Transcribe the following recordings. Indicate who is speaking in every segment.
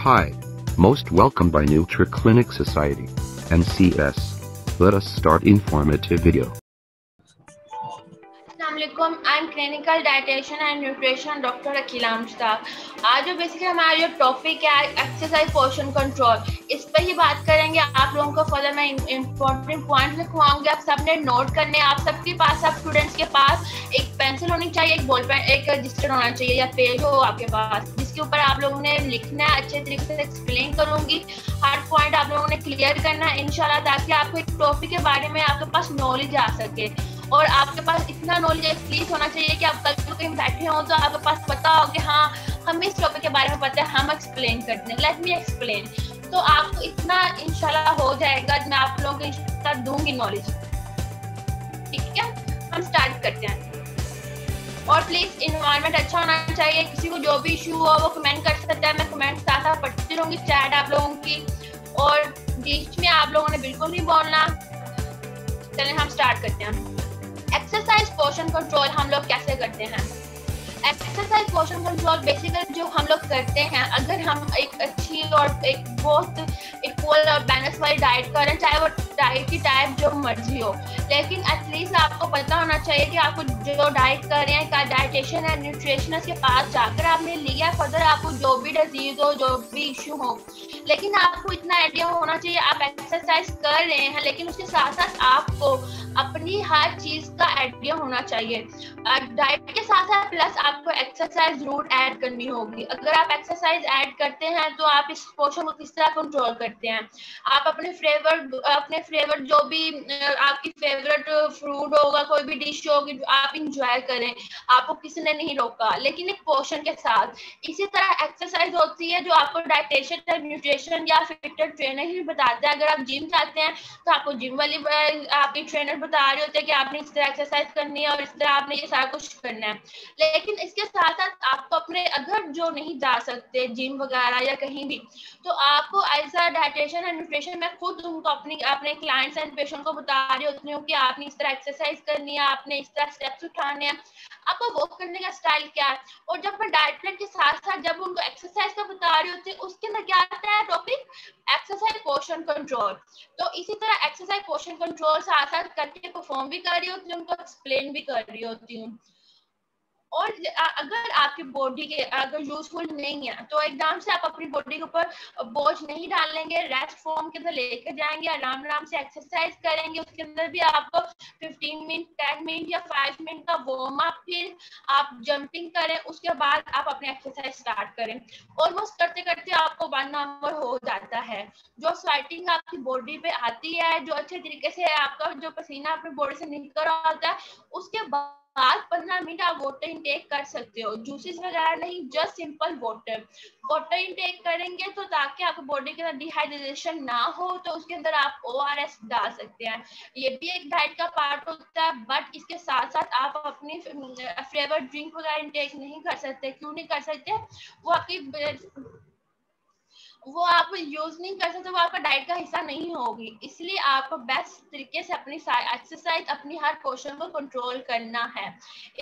Speaker 1: Hi. Most welcome by NutriClinic Society, NCS. Let us start informative video.
Speaker 2: अस्सलामुअलैकुम, I am clinical dietitian and nutrition doctor Akila Mushtaq. आज जो basically हमारा जो topic है exercise portion control, इस पर ही बात करेंगे। आप लोगों को फर्दर मैं इंपॉर्टेंट पॉइंट लिखवाऊंगी, आप सबने नोट करने। आप सबके पास, सब स्टूडेंट्स के पास एक पेंसिल होनी चाहिए, एक बॉल पेन, एक रजिस्टर होना चाहिए या पेज हो आपके पास, जिसके ऊपर आप लोगों ने लिखना है। अच्छे तरीके से एक्सप्लेन करूंगी, हर पॉइंट आप लोगों ने क्लियर करना है इंशाल्लाह, ताकि आपको एक टॉपिक के बारे में आपके पास नॉलेज आ सके। और आपके पास इतना नॉलेज एटलीस्ट होना चाहिए कि आप कल को कहीं बैठे हो तो आपके पास पता हो कि हाँ, हमें इस टॉपिक के बारे में पता है, हम एक्सप्लेन करते हैं। Let me explain. तो आपको इतना इंशाल्लाह हो जाएगा, मैं आप लोगों को इंशाल्लाह दूंगी नॉलेज। ठीक है, हम स्टार्ट करते हैं। और प्लीज इन्वायरमेंट अच्छा होना चाहिए। किसी को जो भी इशू हो वो कमेंट कर सकता है, मैं कमेंट साथ साथ पढ़ती रहूंगी चैट आप लोगों की, और बीच में आप लोगों ने बिल्कुल नहीं बोलना। चलें हम स्टार्ट करते हैं। एक्सरसाइज पोर्शन कंट्रोल हम लोग कैसे करते हैं? एक्सरसाइज पोर्शन कंट्रोल बेसिकली जो हम लोग करते हैं, अगर हम एक अच्छी और एक बहुत इक्वल और बैलेंस वाली डाइट करें, चाहे वो डाइट की टाइप जो मर्जी हो, लेकिन एटलीस्ट आपको पता होना चाहिए कि आपको जो डाइट कर रहे हैं, का डाइटिशियन है, न्यूट्रिशनिस्ट के पास जाकर आपने लिया, फर्दर आपको जो भी डिजीज हो, जो भी इशू हो, लेकिन आपको इतना आइडिया होना चाहिए। आप एक्सरसाइज कर रहे हैं, लेकिन उसके साथ साथ आपको अपनी हर चीज का आइडिया होना चाहिए। डाइट के साथ साथ प्लस आपको एक्सरसाइज जरूर ऐड करनी होगी। अगर आप एक्सरसाइज ऐड करते हैं तो आप इस पोर्शन को किस तरह कंट्रोल करते हैं? आप अपने फेवरेट जो भी आपकी फेवरेट फ्रूट होगा, कोई भी डिश होगी जो आप इंजॉय करें, आपको किसी ने नहीं रोका, लेकिन एक पोर्शन के साथ। इसी तरह एक्सरसाइज होती है जो आपको डाइटिशियन, न्यूट्रिशन या फिटनेस ट्रेनर ही बताता है। अगर आप जिम जाते हैं तो आपको जिम वाली आपकी ट्रेनर बता रहे होते हैं कि आपने इस तरह एक्सरसाइज करनी है और इस तरह आपने ये सारा कुछ करना है। लेकिन इसके साथ साथ आपको अपने, अगर जो नहीं जा सकते जिम वगैरह या कहीं भी, तो आपको as a dietitian and nutrition मैं खुद उनको अपने क्लाइंट्स एंड पेशेंट को बता रही होती हूँ कि आपने इस तरह एक्सरसाइज करनी है, आपने इस तरह स्टेप्स उठाने हैं, आपको वॉक करने का स्टाइल क्या है। और जब मैं डाइट प्लान के साथ साथ जब उनको एक्सरसाइज का बता रही होती है, उसके अंदर क्या आता है टॉपिक, एक्सरसाइज पोर्शन कंट्रोल। तो इसी तरह एक्सरसाइज पोर्शन कंट्रोल साथ साथ करके परफॉर्म भी कर रही होती हूँ, उनको एक्सप्लेन भी कर रही होती हूँ। और अगर आपकी बॉडी के अगर यूजफुल नहीं है तो एकदम से आप अपनी बॉडी के ऊपर बोझ नहीं डालेंगे, रेस्ट फॉर्म के अंदर लेकर जाएंगे, आराम आराम से एक्सरसाइज करेंगे। उसके अंदर भी आपको 15 मिनट, 10 मिनट या 5 मिनट का वार्म अप, फिर आप जंपिंग करें, उसके बाद आप अपनी एक्सरसाइज स्टार्ट करें। ऑलमोस्ट करते करते आपको 1 आवर हो जाता है। जो स्वेटिंग आपकी बॉडी पे आती है, जो अच्छे तरीके से आपका जो पसीना अपनी बॉडी से निकल रहा होता है, उसके बाद 15 मिनट आप वाटर इनटेक कर सकते हो। जूसेस वगैरह नहीं, जस्ट सिंपल वाटर इनटेक करेंगे तो ताकि आपकी बॉडी के अंदर डिहाइड्रेशन ना हो, तो उसके अंदर आप ORS डाल सकते हैं। ये भी एक डाइट का पार्ट होता है, बट इसके साथ साथ आप अपनी फ्लेवर ड्रिंक वगैरह इनटेक नहीं कर सकते। क्यों नहीं कर सकते? वो आप यूज नहीं कर सकते, वो आपका डाइट का हिस्सा नहीं होगी। इसलिए आपको बेस्ट तरीके से अपनी एक्सरसाइज, अपनी हर पोर्शन को कंट्रोल करना है।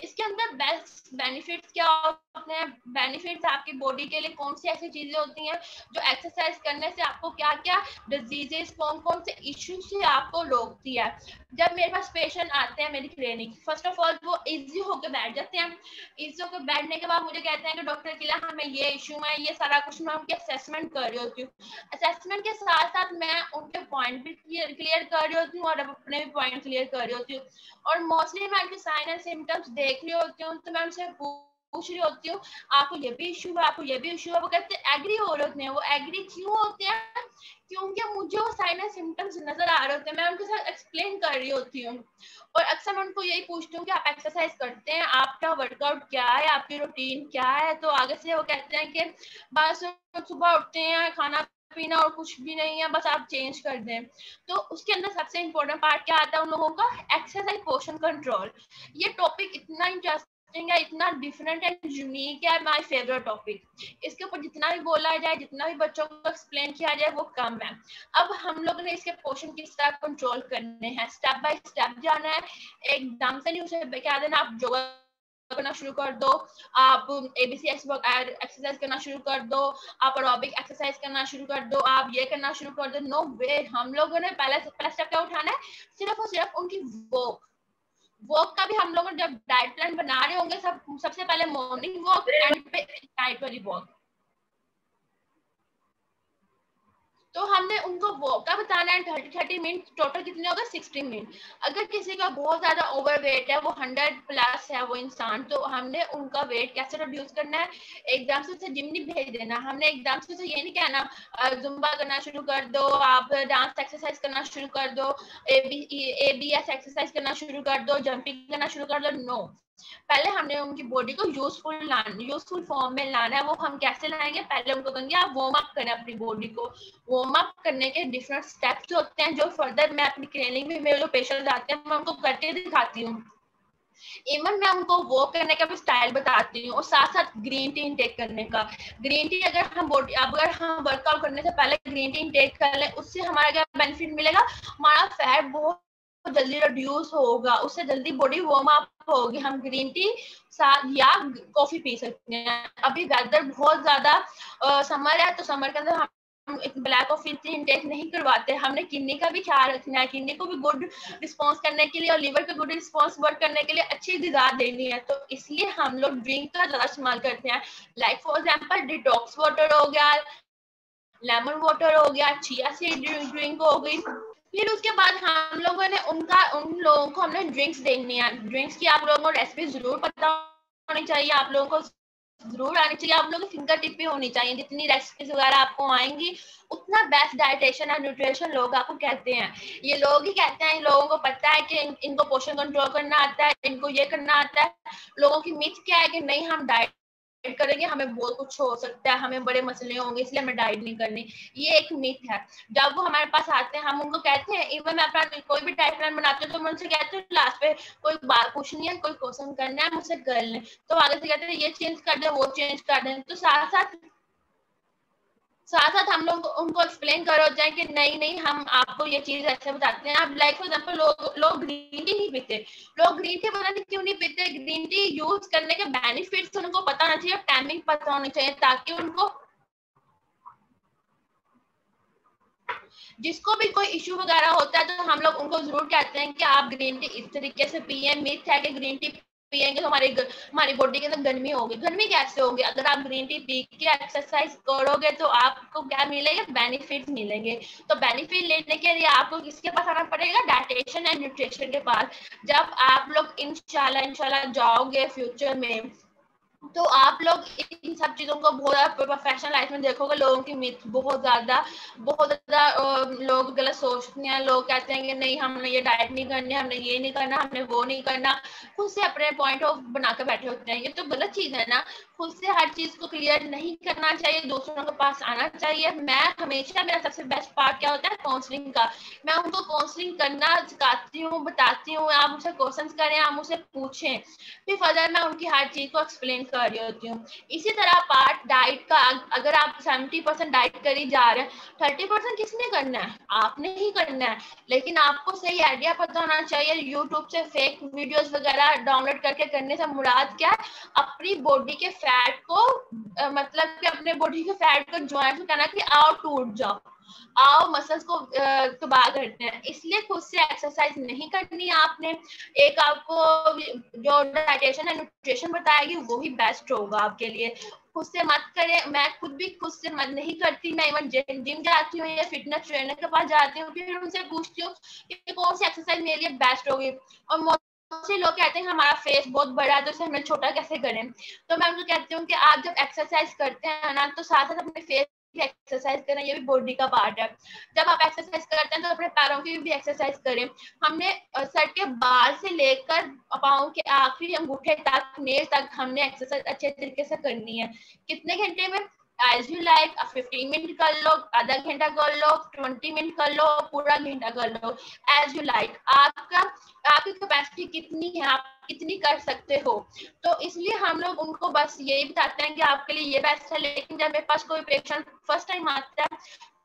Speaker 2: इसके अंदर बेस्ट बेनिफिट्स क्या होते हैं? बेनिफिट्स आपकी बॉडी के लिए कौन सी ऐसी चीजें होती हैं जो एक्सरसाइज करने से आपको क्या क्या डिजीजेस, कौन कौन से इश्यूज से आपको रोकती है। जब मेरे पास पेशेंट आते हैं मेरी क्लिनिक, फर्स्ट ऑफ ऑल वो इजी होकर बैठ जाते हैं। इजी होकर बैठने के बाद मुझे कहते हैं कि डॉक्टर किला हमें ये इशू है, ये सारा कुछ मैं उनकी असेसमेंट कर रही होती हूँ। असेसमेंट के साथ साथ मैं उनके पॉइंट भी क्लियर कर रही होती हूँ और अपने भी पॉइंट क्लियर कर रही होती हूँ। और मोस्टली मैं उनके साइन एंड सिम्टम्स देख रही होती हूँ, तो मैं उनसे पूछ रही होती हूँ आपको ये भी इशू है, आपको ये भी इशू है। वो कहते हैं एग्री हो रहे होते हैं। वो एग्री क्यों होते हैं? क्योंकि मुझे वो साइन एंड सिम्टम्स नजर आ रहे होते हैं, मैं उनके साथ एक्सप्लेन कर रही होती हूँ। और अक्सर मैं उनको यही पूछती हूँ कि आप एक्सरसाइज करते हैं, आपका वर्कआउट क्या है, आपकी रूटीन क्या है? तो आगे से वो कहते हैं कि बस सुबह उठते हैं, खाना पीना और कुछ भी नहीं है, बस आप चेंज कर दें। तो उसके अंदर सबसे इम्पोर्टेंट पार्ट क्या आता है उन लोगों का? Exercise portion control. ये टॉपिक इतना इंटरेस्टिंग है, इतना डिफरेंट एंड यूनिक है, माय फेवरेट टॉपिक। इसके ऊपर जितना भी बोला जाए, जितना भी बच्चों को एक्सप्लेन किया जाए, वो कम है। अब हम लोग ने इसके पोर्शन किस तरह कंट्रोल करने हैं, स्टेप बाय स्टेप जाना है। एकदम से नहीं उसे क्या देना, आप जो करना शुरू कर दो, आप ABC एक्सरसाइज करना शुरू कर दो, आप एरोबिक एक्सरसाइज करना शुरू कर दो, आप ये करना शुरू कर दो। नो वे, हम लोगों ने पहला स्टेप क्या उठाना है, सिर्फ और सिर्फ उनकी वॉक का भी हम लोग जब डाइट प्लान बना रहे होंगे सबसे पहले मॉर्निंग वॉक एंड पे नाइट वाली वॉक। तो हमने उनको वॉक का बताना है 30 मिनट, टोटल कितने होगा 60 मिनट। अगर किसी का बहुत ज्यादा ओवर वेट है, वो 100+ है वो इंसान, तो हमने उनका वेट कैसे रिड्यूस करना है, एकदम से उसे जिम नहीं भेज देना। हमने एकदम से ये नहीं कहना जुम्बा करना शुरू कर दो, आप डांस एक्सरसाइज करना शुरू कर दो, ABS एक्सरसाइज करना शुरू कर दो, जंपिंग करना शुरू कर दो। नो, पहले हमने उनकी बॉडी को यूजफुल फॉर्म में लाना है। वो हम कैसे लाएंगे, पहले उनको कहेंगे आप वार्म अप करें अपनी बॉडी को। वार्म अप करने के डिफरेंट स्टेप्स होते हैं, जो फर्दर मैं अपनी ट्रेनिंग में मेरे जो पेशेंट आते हैं मैं उनको करके दिखाती हूँ। इवन मैं उनको वॉक करने का भी स्टाइल बताती हूँ, और साथ साथ ग्रीन टी इंटेक करने का। ग्रीन टी अगर हम वर्कआउट करने से पहले ग्रीन टी इंटेक कर लें, उससे हमारा क्या बेनिफिट मिलेगा, हमारा फैट बहुत जल्दी रिड्यूस होगा, उससे जल्दी बॉडी वार्म अप होगी। हम ग्रीन टी साथ या कॉफी पी सकते हैं। अभी वेदर बहुत ज्यादा समर है, तो समर के अंदर हम ब्लैक कॉफी इंटेक नहीं करवाते। हमने किडनी का भी ख्याल रखना है, किडनी को भी गुड रिस्पॉन्स करने के लिए और लिवर का गुड रिस्पॉन्स वर्क करने के लिए अच्छी ग़िज़ा देनी है। तो इसलिए हम लोग ड्रिंक का ज्यादा इस्तेमाल करते हैं, like for example detox water हो गया, लेमन वाटर हो गया, चिया सीड ड्रिंक हो गई। फिर उसके बाद हम लोगों ने उन लोगों को हमने ड्रिंक्स देनी है। ड्रिंक्स की आप लोगों को रेसिपी जरूर पता होनी चाहिए, आप लोगों को जरूर आनी चाहिए, आप लोगों की फिंगर टिप पे होनी चाहिए। जितनी रेसिपीज वगैरह आपको आएंगी उतना बेस्ट डाइटेशन और न्यूट्रिशन लोग आपको कहते हैं। ये लोग ही कहते हैं, इन लोगों को पता है कि इनको पोषण कंट्रोल करना आता है, इनको ये करना आता है। लोगों की मिथ क्या है कि नहीं हम डाइट करेंगे हमें बहुत कुछ हो सकता है, हमें बड़े मसले होंगे इसलिए हमें डाइट नहीं करनी। ये एक मिथ है। जब वो हमारे पास आते हैं हम उनको कहते हैं, इवन मैं अपना कोई भी डाइट प्लान बनाती हूँ तो मैं उनसे कहती हूँ लास्ट पे कोई बात पूछनी है, कोई क्वेश्चन करना है मुझसे कर लें, तो आगे से कहते हैं ये चेंज कर दे वो चेंज कर दें। तो साथ साथ हम लोग उनको एक्सप्लेन करो जाए कि नहीं हम आपको ये चीज अच्छा बताते हैं। आप लाइक फॉर एग्जांपल लोग ग्रीन टी नहीं पीते, लोग ग्रीन टी पता नहीं क्यों नहीं पीते। ग्रीन टी यूज करने के बेनिफिट्स उनको पता होना चाहिए, टाइमिंग पता होनी चाहिए, ताकि उनको जिसको भी कोई इश्यू वगैरह होता है तो हम लोग उनको जरूर कहते हैं कि आप ग्रीन टी इस तरीके से पिए। मिथ है कि ग्रीन टी पिएंगे तो हमारी बॉडी के अंदर गर्मी होगी। गर्मी कैसे होगी, अगर आप ग्रीन टी पी के एक्सरसाइज करोगे तो आपको क्या मिलेगा, बेनिफिट मिलेंगे। तो बेनिफिट लेने के लिए आपको किसके पास आना पड़ेगा, डाइटेशन एंड न्यूट्रिशन के पास। जब आप लोग इंशाल्लाह जाओगे फ्यूचर में तो आप लोग इन सब चीजों को बहुत ज्यादा प्रोफेशनल लाइफ में देखोगे। लोगों की मिथ बहुत ज्यादा लोग गलत सोचते हैं। लोग कहते हैं कि नहीं हमने ये डाइट नहीं करनी, हमने ये नहीं करना, हमने वो नहीं करना, खुद से अपने पॉइंट ऑफ बनाकर बैठे होते हैं। ये तो गलत चीज है ना, खुद से हर चीज को क्लियर नहीं करना चाहिए, दूसरों के पास आना चाहिए। मैं हमेशा, मेरा सबसे बेस्ट पार्ट क्या होता है, काउंसलिंग का। मैं उनको काउंसलिंग करना सिखाती हूँ, बताती हूँ, आप मुझसे क्वेश्चंस करें, आप मुझसे पूछें, फिर फर्दर मैं उनकी हर चीज को एक्सप्लेन कर रही होती हूँ। इसी तरह पार्ट डाइट का, अगर आप 70% डाइट करी जा रहे हैं, 30% किसने करना है, आपने ही करना है। लेकिन आपको सही आइडिया पता होना चाहिए। यूट्यूब से फेक वीडियोस वगैरह डाउनलोड करके करने से मुराद क्या है, अपनी बॉडी के फैट को मतलब कि अपने बॉडी के फैट को ज्वाइंट करना कि आओ टूट जाओ, आओ मसल्स को तबाह करते हैं। इसलिए खुद से एक्सरसाइज नहीं करनी है आपने। एक आपको जो डाइटेशन एंड न्यूट्रिशन बताएगी वही बेस्ट होगा आपके लिए। खुद से मत करें, मैं खुद भी खुद से मत नहीं करती। मैं इवन जिम जाती हूँ या फिटनेस ट्रेनर के पास जाती हूँ, फिर उनसे पूछती हूँ कि कौन सी एक्सरसाइज मेरे लिए बेस्ट होगी। और से लोग कहते हैं हमारा फेस बहुत बड़ा है तो इसे हमें छोटा कैसे करें। तो मैं उनको कहती हूँ कि आप जब एक्सरसाइज करते हैं ना तो साथ साथ अपने फेस की एक्सरसाइज करें, ये भी बॉडी का पार्ट है। जब आप एक्सरसाइज करते हैं तो अपने पैरों की भी एक्सरसाइज करें। हमने सर के बाल से लेकर पाँव के आखिरी अंगूठे तक, नेल तक हमने एक्सरसाइज अच्छे तरीके से करनी है। कितने घंटे में, एज यू लाइक, 15 मिनट कर लो, आधा घंटा कर लो, 20 मिनट कर लो, पूरा घंटा कर लो, एज यू लाइक। आपकी कैपेसिटी कितनी है, आप कितनी कर सकते हो। तो इसलिए हम लोग उनको बस यही बताते हैं कि आपके लिए ये बेस्ट है। लेकिन जब मेरे पास कोई पेशेंट फर्स्ट टाइम आता है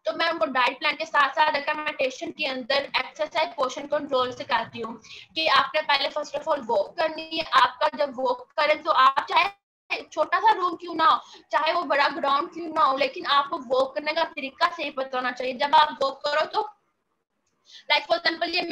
Speaker 2: तो मैं उनको डाइट प्लान के साथ साथ रिकमेंडेशन के अंदर एक्सरसाइज पोर्शन कंट्रोल सिखाती हूँ कि आपने पहले फर्स्ट ऑफ ऑल वॉक करनी है। आपका जब वॉक करें तो आप चाहे छोटा सा रूम क्यों ना हो, चाहे वो बड़ा ग्राउंड क्यों ना हो, लेकिन आपको वॉक करने का तरीका सही पता होना चाहिए। जब आप वॉक करो तो लाइक फॉर एग्जाम्पल ये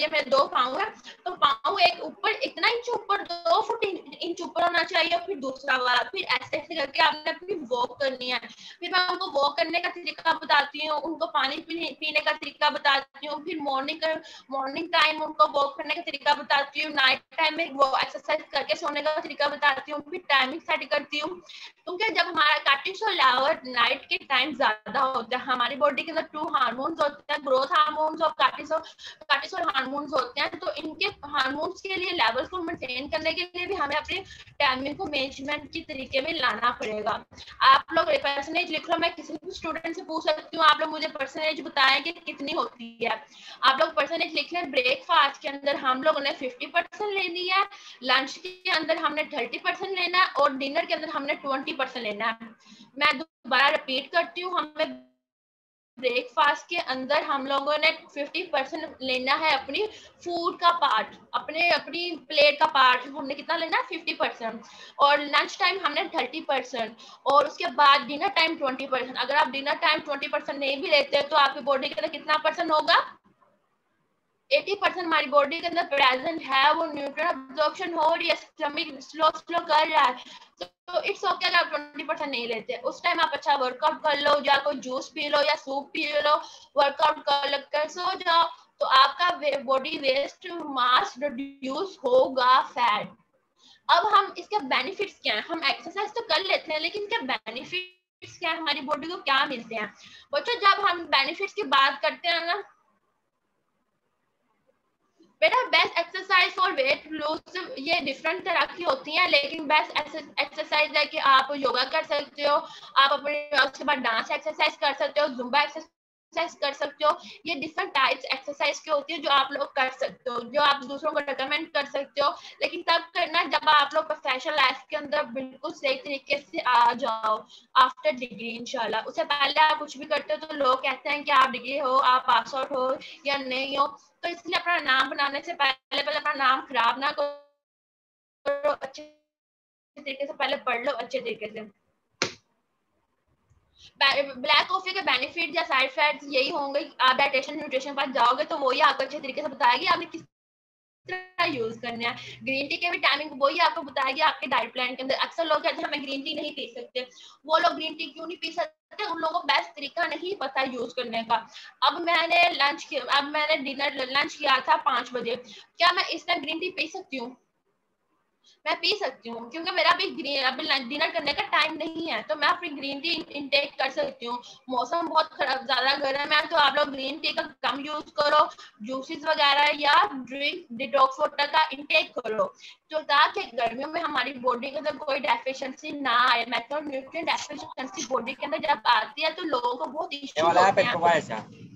Speaker 2: मेरे 2 पाँव है, तो पाँव एक ऊपर इतना इंच ऊपर 2 फुट इंच ऊपर होना चाहिए, फिर दूसरा वाला, फिर ऐसे ऐसे करके आपने अपनी वॉक करनी है। फिर मैं उनको वॉक करने का तरीका बताती हूँ, उनको पानी पीने का तरीका बताती हूँ, फिर मॉर्निंग टाइम उनको वॉक करने का तरीका बताती हूँ, नाइट टाइम में वो एक्सरसाइज करके सोने का तरीका बताती हूँ, फिर टाइमिंग सेट करती हूँ। क्योंकि जब हमारा कार्टिसोल लेवल नाइट के टाइम ज्यादा होता है, हमारी बॉडी के अंदर 2 हार्मोन्स होते हैं, ग्रोथ हार्मोन्स और कार्टिसोल हार्मोन्स होते हैं। तो इनके हार्मोन्स के लिए लेवल्स को मेंटेन करने के लिए भी हमें अपनी टाइमिंग को मैनेजमेंट के तरीके में लाना पड़ेगा। आप लोग परसेंटेज लिख लो, मैं किसी भी स्टूडेंट से पूछ सकती हूँ, आप लोग मुझे परसेंटेज बताएं कि कितनी होती है। आप लोग परसेंटेज लिख लें। ब्रेकफास्ट के अंदर हम लोगों ने 50% लेनी है, लंच के अंदर हमने 30% लेना है और डिनर के अंदर हमने 20% लेना है। मैं दोबारा रिपीट करती हूँ, हमें ब्रेकफास्ट के अंदर हम लोगों ने 50% लेना है अपनी फूड का पार्ट, अपनी प्लेट का पार्ट हमने कितना लेना है 50%, और लंच टाइम हमने 30%, और उसके बाद डिनर टाइम 20%। अगर आप डिनर टाइम 20% नहीं भी लेते तो आपकी बॉडी के अंदर कितना परसेंट होगा, 80% हमारी बॉडी के अंदर प्रेजेंट है, वो न्यूट्रिएंट अब्जॉर्प्शन हो रही है, स्टमक स्लो कर रहा है। तो इट्स ओके अगर आप 20% नहीं लेते, उस टाइम आप अच्छा वर्कआउट कर लो, या कोई जूस पी लो या सूप पी लो, वर्कआउट कर सो जाओ, तो आपका बॉडी वेस्ट मास रिड्यूस होगा फैट। अब हम इसके बेनिफिट्स क्या है, हम एक्सरसाइज तो कर लेते हैं लेकिन क्या बेनिफिट्स क्या है, हमारी बॉडी को क्या मिलते हैं। बच्चों जब हम बेनिफिट्स की बात करते हैं ना बेटा, best exercise for weight loss ये डिफरेंट तरह की होती हैं, लेकिन बेस्ट एक्सरसाइज है कि आप योगा कर सकते हो, आप अपने उसके बाद डांस एक्सरसाइज कर सकते हो, जुम्बा एक्सरसाइज कर सकते हो। ये डिफरेंट टाइप्स एक्सरसाइज की होती है जो आप लोग कर सकते हो, जो आप दूसरों को रिकमेंड कर सकते हो, लेकिन तब करना जब आप लोग प्रोफेशनल लाइफ के अंदर बिल्कुल सही तरीके से आ जाओ आफ्टर डिग्री इंशाल्लाह। उससे पहले आप कुछ भी करते हो तो लोग कहते हैं कि आप डिग्री हो, आप पास आउट हो या नहीं हो, तो इसलिए अपना नाम बनाने से पहले अपना नाम खराब ना करो, अच्छे तरीके से पहले पढ़ लो अच्छे तरीके से। ब्लैक कॉफी के बेनिफिट या साइड इफेक्ट्स यही होंगे, आप डाइटिशियन न्यूट्रिशन पास जाओगे तो वही आपको अच्छे तरीके से बताएगी आपने किस यूज करना है। ग्रीन टी के भी टाइमिंग वही आपको बताएगी आपके डाइट प्लान के अंदर। अक्सर लोग कहते हैं हमें ग्रीन टी नहीं पी सकते, वो लोग ग्रीन टी क्यों नहीं पी सकते, उन लोगों को बेस्ट तरीका नहीं पता यूज करने का। अब मैंने डिनर लंच किया था 5 बजे, क्या मैं इस टाइम ग्रीन टी पी सकती हूँ? मैं पी सकती हूँ क्योंकि मेरा अभी डिनर करने का टाइम नहीं है, तो मैं अपनी ग्रीन टी इंटेक कर सकती हूँ। मौसम बहुत खराब ज्यादा गर्म है तो आप लोग ग्रीन टी का कम यूज करो, जूसेस वगैरह या ड्रिंक डिटॉक्स वाटर का इंटेक करो, तो ताकि गर्मियों में हमारी बॉडी के अंदर कोई डेफिशिएंसी ना आए। मैक्रोन्यूट्रिएंट डेफिशिएंसी बॉडी के अंदर जब आती है तो लोगों को बहुत इश्यू होते हैं।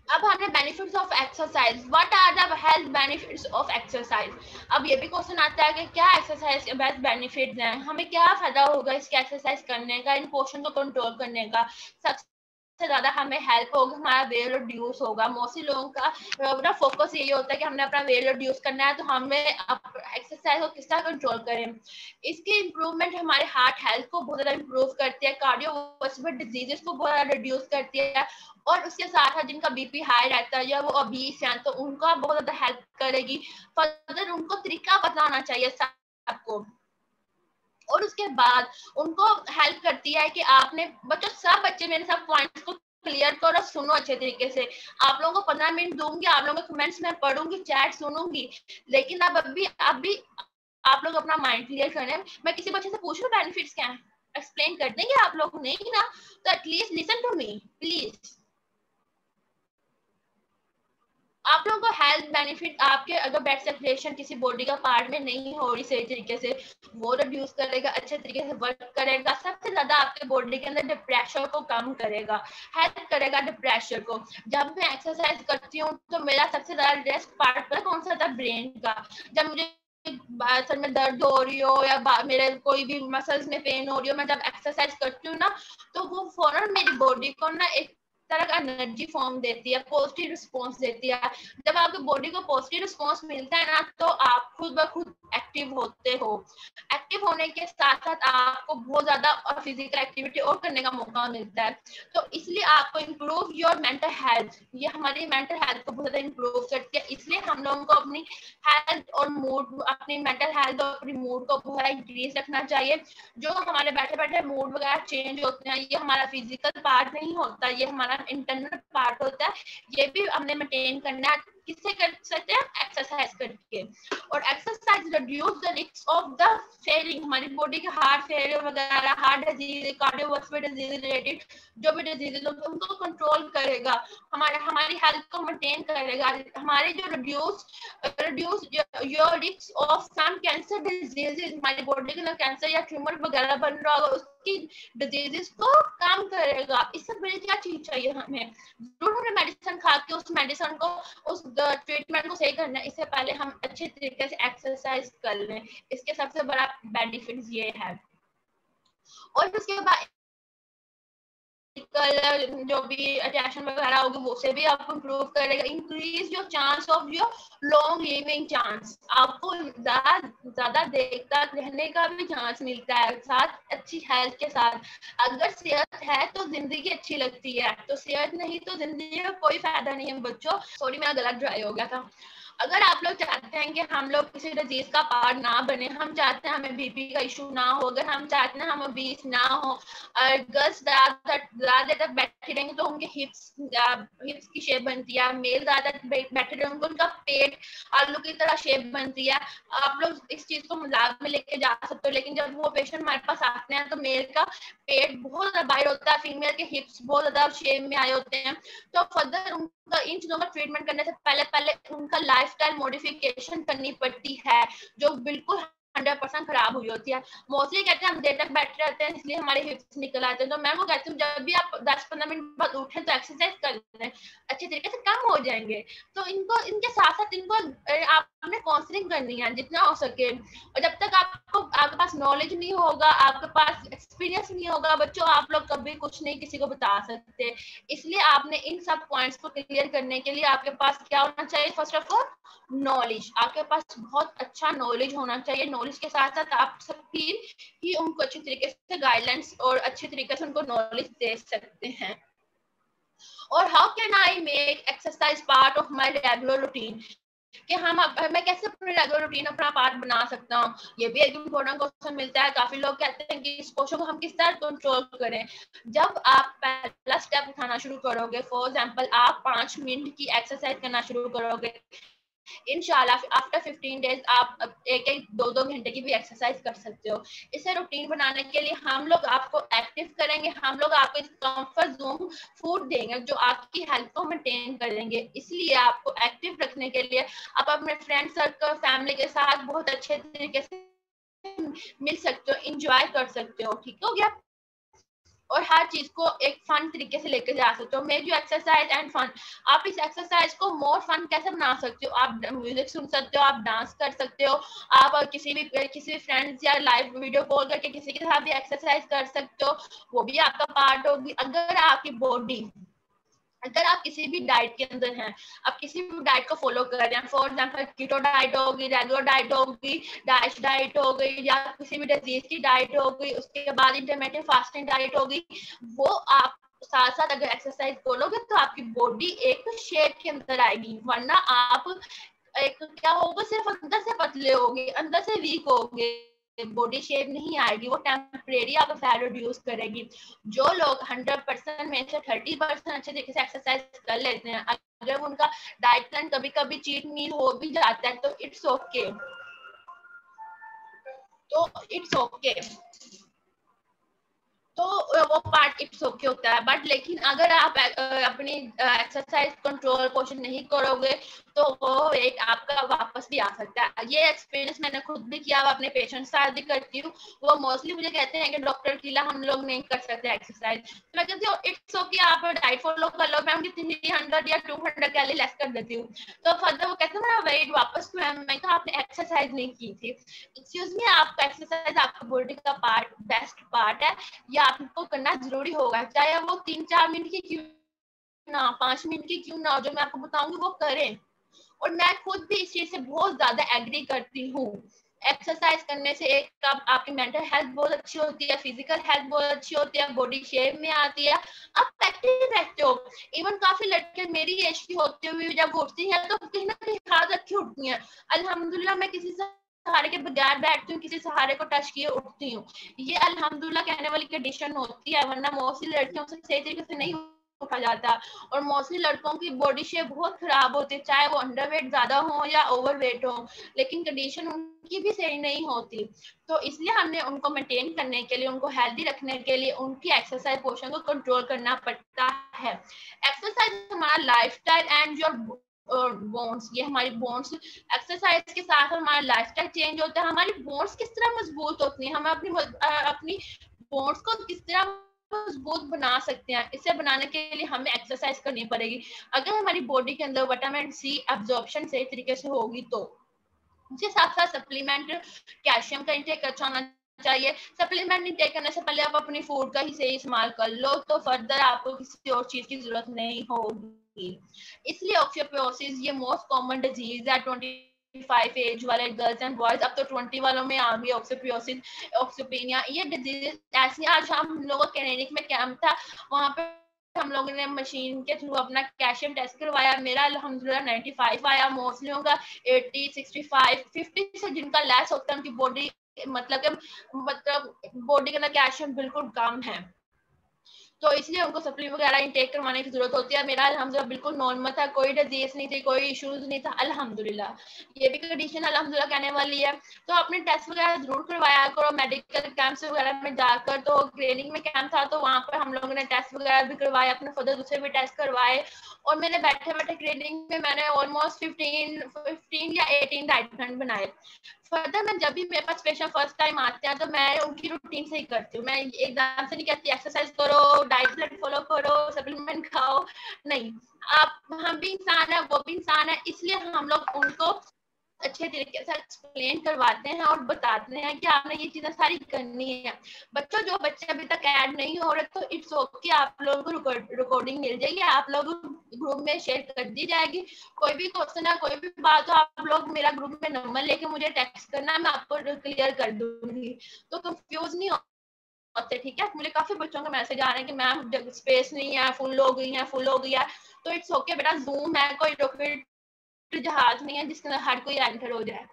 Speaker 2: अब हमने benefits of exercise, what are the health benefits of exercise. अब ये भी क्वेश्चन आता है कि क्या एक्सरसाइज के बेस्ट बेनिफिट्स हैं, हमें क्या फायदा होगा इसके एक्सरसाइज करने का, इन पोर्शन को कंट्रोल करने का। सबसे ज्यादा हमें हेल्प होगा, हमारा वेट रिड्यूस होगा। मोस्टली लोगों का फोकस यही होता है कि हमने अपना वेट रिड्यूस करना है, तो हमें एक्सरसाइज को किस तरह कंट्रोल करें। इसकी इंप्रूवमेंट हमारे हार्ट हेल्थ को बहुत ज्यादा इंप्रूव करती है, कार्डियोवास्कुलर डिजीजेस को बहुत ज्यादा रिड्यूस करती है, और उसके साथ साथ जिनका बीपी हाई रहता है या वो obese हैं तो उनका बहुत ज्यादा हेल्प करेगी। फर्दर उनको तरीका बताना चाहिए सबको, और उसके बाद उनको हेल्प करती है कि आपने बच्चों सब बच्चे मेरे सब पॉइंट्स को क्लियर करो, सुनो अच्छे तरीके से। आप लोगों को 15 मिनट दूंगी, आप लोगों के कमेंट्स में पढ़ूंगी, चैट सुनूंगी, लेकिन अब अभी आप लोग अपना माइंड क्लियर करें। मैं किसी बच्चे से पूछ लूं बेनिफिट्स क्या है, एक्सप्लेन कर देंगे आप लोग, नहीं ना तो at least listen to me please. आप लोगों को हेल्थ बेनिफिट आपके अगर ब्लड सर्कुलेशन किसी बॉडी का पार्ट में नहीं हो रही सही तरीके से, वो रिड्यूस करेगा, अच्छे तरीके से वर्क करेगा। सबसे ज्यादा आपके बॉडी के अंदर डिप्रेशन को कम करेगा, हेल्प करेगा डिप्रेशन को। जब मैं एक्सरसाइज करती हूँ तो मेरा सबसे ज्यादा रेस्ट पार्ट कौन सा था, ब्रेन का। जब मुझे सर में दर्द हो रही हो या मेरे कोई भी मसल्स में पेन हो रही हो, मैं जब एक्सरसाइज करती हूँ ना तो वो फौरन मेरी बॉडी को ना एक तरह का एनर्जी फॉर्म देती है, पॉजिटिव रिस्पॉन्स देती है। जब आपकी बॉडी को पॉजिटिव रिस्पॉन्स मिलता है ना तो आप खुद ब खुद एक्टिव होते हो। एक्टिव होने के साथ साथ आपको बहुत ज्यादा फिजिकल एक्टिविटी और करने का मौका मिलता है। तो इसलिए आपको इम्प्रूव योर मेंटल हेल्थ, ये हमारी मेंटल हेल्थ को बहुत ज्यादा इम्प्रूव करती है। इसलिए हम लोगों को अपनी हेल्थ और मूड, अपनी मेंटल हेल्थ और अपनी मूड को बहुत इंक्रीज रखना चाहिए। जो हमारे बैठे बैठे मूड वगैरह चेंज होते हैं, ये हमारा फिजिकल पार्ट नहीं होता, ये हमारा इंटरनल पार्ट होता है। ये भी हमने मेंटेन करना है। किससे कर सकते हैं? एक्सरसाइज करके। और exercise reduce the risk of the failing, हमारी बॉडी के हार्ट फेलियर वगैरह, heart disease, cardiovascular disease related जो भी डिजीज उनको कंट्रोल करेगा, हमारी हेल्थ को मेंटेन करेगा। हमारे जो reduce your risk of some cancer diseases, हमारी बॉडी के अंदर कैंसर या ट्यूमर वगैरह बन रहा होगा उसकी डिजीजेस को कम करेगा। इससे बड़ी क्या चीज चाहिए हमें? जरूर हमें मेडिसिन खा के उस मेडिसिन को, उस ट्रीटमेंट को सही करना है, इससे पहले हम अच्छे तरीके से एक्सरसाइज कर लें। इसके सबसे बड़ा बेनिफिट ये है। और उसके बाद जो भी अटेंशन वगैरह होगी वो से भी आपको इम्प्रूव करेगा। Increase your chance of your long living chance, आपको ज्यादा देर तक रहने का भी चांस मिलता है, साथ अच्छी हेल्थ के साथ। अगर सेहत है तो जिंदगी अच्छी लगती है, तो सेहत नहीं तो जिंदगी का कोई फायदा नहीं है। बच्चों सॉरी मेरा गला ड्राई हो गया था। अगर आप लोग चाहते हैं कि हम लोग किसी डिजीज का पार्ट ना बने, हम चाहते हैं हमें बीपी का इशू ना हो, अगर हम चाहते हैं हम ओबीस ना हो, और गर्ल्स ज्यादा देर तक बैठे रहेंगे तो उनके हिप्स की शेप बनती है, मेल ज्यादा बैठे रहेंगे उनका पेट आलू की तरह शेप बनती है। आप लोग इस चीज को मजाक में लेके जा सकते हो, लेकिन जब वो पेशेंट हमारे पास आते हैं तो मेल का पेट बहुत ज्यादा वाइड होता है, फीमेल के हिप्स बहुत ज्यादा शेप में आए होते हैं। तो फर्दर उनका इन चीजों का ट्रीटमेंट करने से पहले उनका लाइफस्टाइल मॉडिफिकेशन करनी पड़ती है, जो बिल्कुल 100% खराब हुई होती है। मोस्टली कहते हैं हम देर तक बैठे रहते हैं इसलिए हमारे हिप्स निकल आते हैं। तो मैं वो कहती हूँ जब भी आप 10-15 मिनट बाद उठें तो एक्सरसाइज कर लें, अच्छे तरीके से कम हो जाएंगे। तो इनको इनके साथ साथ इनको आपने काउंसलिंग करनी है जितना हो सके। और जब तक आपके पास नॉलेज नहीं होगा, आपके पास एक्सपीरियंस नहीं होगा बच्चों, आप लोग कभी कुछ नहीं किसी को बता सकते। इसलिए आपने इन सब पॉइंट्स को क्लियर करने के लिए आपके पास क्या होना चाहिए? फर्स्ट ऑफ ऑल नॉलेज, आपके पास बहुत अच्छा नॉलेज होना चाहिए। नॉलेज के साथ साथ आप सबकी ही उनको अच्छी तरीके से गाइडलाइंस और अच्छे तरीके से उनको नॉलेज दे सकते हैं। और how can I make exercise part of my regular routine, कि मैं कैसे अपने रेगुलर रूटीन अपना पार्ट बना सकता हूँ? ये भी एक इम्पोर्टेंट क्वेश्चन मिलता है। काफी लोग कहते हैं कि इस क्वेश्चन को हम किस तरह कंट्रोल करें। जब आप पहला स्टेप उठाना शुरू करोगे, फॉर एग्जांपल आप 5 मिनट की एक्सरसाइज करना शुरू करोगे, इंशाल्लाह आफ्टर 15 डेज आप एक 2-2 घंटे की भी एक्सरसाइज कर सकते हो। इसे रूटीन बनाने के लिए हम लोग आपको एक्टिव करेंगे, हम लोग आपको कंफर्ट जोन फूड देंगे जो आपकी हेल्थ को मेंटेन करेंगे। इसलिए आपको एक्टिव रखने के लिए आप अपने फ्रेंड सर्कल, फैमिली के साथ बहुत अच्छे तरीके से मिल सकते हो, इंजॉय कर सकते हो। ठीक हो गया? और हर चीज को एक फन तरीके से लेकर जा सकते हो। Make you exercise and fun, आप इस एक्सरसाइज को मोर फन कैसे बना सकते हो? आप म्यूजिक सुन सकते हो, आप डांस कर सकते हो, आप किसी भी फ्रेंड्स या लाइव वीडियो कॉल करके किसी के साथ भी एक्सरसाइज कर सकते हो, वो भी आपका पार्ट होगी। अगर आप किसी भी डाइट के अंदर हैं, आप किसी भी डाइट को फॉलो कर रहे हैं, फॉर एग्जांपल कीटो डाइट होगी, रेगुलर डाइट होगी, डैश डाइट हो गई, या किसी भी डिजीज की डाइट हो गई, उसके बाद इंटरमिटेंट फास्टिंग डाइट होगी, वो आप साथ साथ अगर एक्सरसाइज करोगे तो आपकी बॉडी एक शेप के अंदर आएगी। वरना आप एक क्या होगा, सिर्फ अंदर से पतले होगे, अंदर से वीक होगे, बॉडी शेप नहीं आएगी, वो टेम्परेरी आपका फैट रिड्यूस करेगी। जो लोग 100% में से 30% अच्छे तरीके से एक्सरसाइज कर लेते हैं, अगर उनका डाइट प्लान कभी कभी चीट मील हो भी जाता है तो इट्स ओके, तो वो पार्ट इट्स ओके होता है। बट लेकिन अगर आप अपनी एक्सरसाइज कंट्रोल पोर्शन नहीं करोगे तो वो वेट आपका वापस भी आ सकता है। ये एक्सपीरियंस मैंने खुद भी किया, अपने पेशेंट के साथ भी करती हूँ। वो मोस्टली मुझे कहते हैं कि डॉक्टर किला हम लोग नहीं कर सकते एक्सरसाइज, तो मैं कहती हूँ इट्स ओके, आप डाइट फॉलो कर लो, मैं उनकी 300 या 200 कैलोरी लेस कर देती हूँ। तो फर्दर वो कहते हैं मेरा वेट वापस क्यों है, मैं कहा आपने एक्सरसाइज नहीं की थी। एक्सक्यूज मी, आपका एक्सरसाइज आपका बॉडी का पार्ट, बेस्ट पार्ट है, या आपको करना जरूरी होगा, चाहे वो 3-4 मिनट की क्यों ना, 5 मिनट की क्यों ना, जो मैं आपको बताऊंगी वो करें। और मैं खुद भी इस चीज से बहुत ज्यादा एग्री करती हूँ। एक्सरसाइज करने से एक आपकी मेंटल हेल्थ बहुत अच्छी होती है, फिजिकल हेल्थ बहुत अच्छी होती है, बॉडी शेप में आती है, आप एक्टिव रहते हो। इवन काफी लड़के मेरी एज की होते हुए जब उठती हैं तो कहीं ना कहीं हाथ रखी उठती हैं। अल्हम्दुलिल्लाह मैं किसी सहारे के बगैर बैठती हूँ, किसी सहारे को टच किए उठती हूँ। ये अल्हम्दुलिल्लाह कहने वाली कंडीशन होती है, वरना मोस्टली लड़कियों से सही तरीके से नहीं उठा जाता। और मोस्टली लड़कों की बॉडी शेप बहुत खराब होती है, चाहे वो अंडरवेट ज्यादा हो या ओवरवेट हो, लेकिन कंडीशन उनकी भी सही नहीं होती। तो इसलिए हमने उनको मेंटेन करने के लिए, उनको हेल्दी रखने के लिए उनकी एक्सरसाइज पोर्शन को कंट्रोल करना पड़ता है। एक्सरसाइज हमारा लाइफस्टाइल एंड योर बोन्स, ये हमारी बोन्स, एक्सरसाइज के साथ हमारा लाइफस्टाइल चेंज होता है, हमारी बोन्स किस तरह मजबूत होती है, हम अपनी बोन्स को किस तरह मजबूत बना सकते हैं। इसे बनाने के लिए हमें एक्सरसाइज करनी पड़ेगी। अगर हमारी बॉडी के अंदर विटामिन सी एब्जॉर्प्शन सही तरीके से होगी तो उसके साथ साथ सप्लीमेंट कैल्शियम का इंटेक अच्छा होना चाहिए। सप्लीमेंट इंटेक करने से पहले आप अपनी फूड का ही सही इस्तेमाल कर लो, तो फर्दर आपको किसी और चीज की जरूरत नहीं होगी। इसलिए ऑस्टियोपोरोसिस ये मोस्ट कॉमन डिजीज है 25 एज वाले गर्ल्स एंड बॉयज, अब तो 20 वालों में आ गई ऑस्टियोपोरोसिस, ऑस्टियोपेनिया। ये डिजीज ऐसी, आज हम लोगों के क्लिनिक में कैंप था, वहां पे हम लोगों ने मशीन के थ्रू अपना कैल्शियम टेस्ट करवाया, मेरा अल्हम्दुलिल्लाह 95 आया, मोस्टली होगा 80, 65, 50 से जिनका लेस होता है उनकी बॉडी मतलब बॉडी के अंदर कैल्शियम बिल्कुल कम है, तो इसलिए उनको सप्ली वगैरह इंटेक करवाने की जरूरत होती है। मेरा अल्हम्दुलिल्लाह बिल्कुल नॉर्मल था, कोई डिजीज नहीं थी, कोई इश्यूज नहीं था अल्हम्दुलिल्लाह। ये भी कंडीशन अल्हम्दुलिल्लाह कहने वाली है। तो अपने टेस्ट वगैरह जरूर करवाया करो मेडिकल कैंप्स वगैरह में जाकर। तो ट्रेनिंग में कैंप था तो वहाँ पर हम लोगों ने टेस्ट वगैरह भी करवाए, अपने फर्दर दूसरे भी टेस्ट करवाए, और मैंने बैठे बैठे ट्रेनिंग में मैंने ऑलमोस्ट 15 या 18 डाइट प्लान बनाए। फर्दर मैं जब भी मेरे पास पेशेंट फर्स्ट टाइम आते हैं तो मैं उनकी रूटीन से ही करती हूँ। मैं एकदम से नहीं कहती एक्सरसाइज करो, डाइट प्लान फॉलो करो, सप्लीमेंट खाओ, नहीं। आप, हम भी इंसान है, वो भी इंसान है, इसलिए हम लोग उनको अच्छे तरीके से एक्सप्लेन करवाते हैं और बताते हैं कि आपने ये चीजें सारी करनी है। बच्चों, जो बच्चे अभी तक ऐड नहीं हो रहे तो इट्स ओके, आप लोगों को रिकॉर्डिंग मिल जाएगी, आप लोग ग्रुप में शेयर कर दी जाएगी। कोई भी क्वेश्चन है, कोई भी बात हो, आप लोग मेरा ग्रुप में नंबर लेके मुझे टेक्स्ट करना, मैं आपको क्लियर कर दूंगी, तो कंफ्यूज नहीं होते, ठीक है। मुझे काफी बच्चों का मैसेज आ रहे हैं कि मैम स्पेस नहीं है, फुल हो गई है, फुल हो गई है, तो इट्स ओके बेटा, जूम है, कोई रॉकेट जहाज नहीं है जिसके अंदर हर कोई एंटर हो जाए।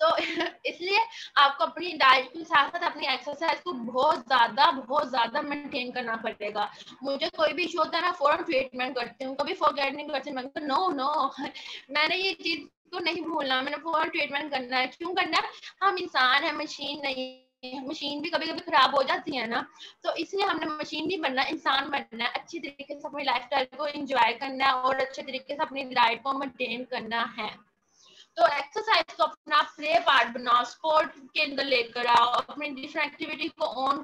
Speaker 2: तो इसलिए आपको अपनी डाइट के साथ साथ अपनी एक्सरसाइज को बहुत ज्यादा मेंटेन करना पड़ेगा। मुझे कोई भी इशू होता है ना, फौरन ट्रीटमेंट करती हूँ, कभी फॉरगेट नहीं करती। मैं नो मैंने ये चीज को नहीं भूलना, मैंने फौरन ट्रीटमेंट करना है। क्यों करना है, हम इंसान है, मशीन नहीं। मशीन भी कभी कभी खराब हो जाती है ना, तो इसलिए हमने मशीन नहीं बनना, इंसान बनना है। अच्छी तरीके से अपनी लाइफस्टाइल को एंजॉय करना है और अच्छे तरीके से अपनी डाइट को मेंटेन करना है। तो एक्सरसाइज को अपना प्ले पार्ट बनाओ, स्पोर्ट के अंदर लेकर आओ, अपनी डिफरेंट एक्टिविटी को ऑन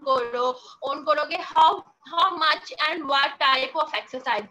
Speaker 2: करोगे। How much and what type of exercise.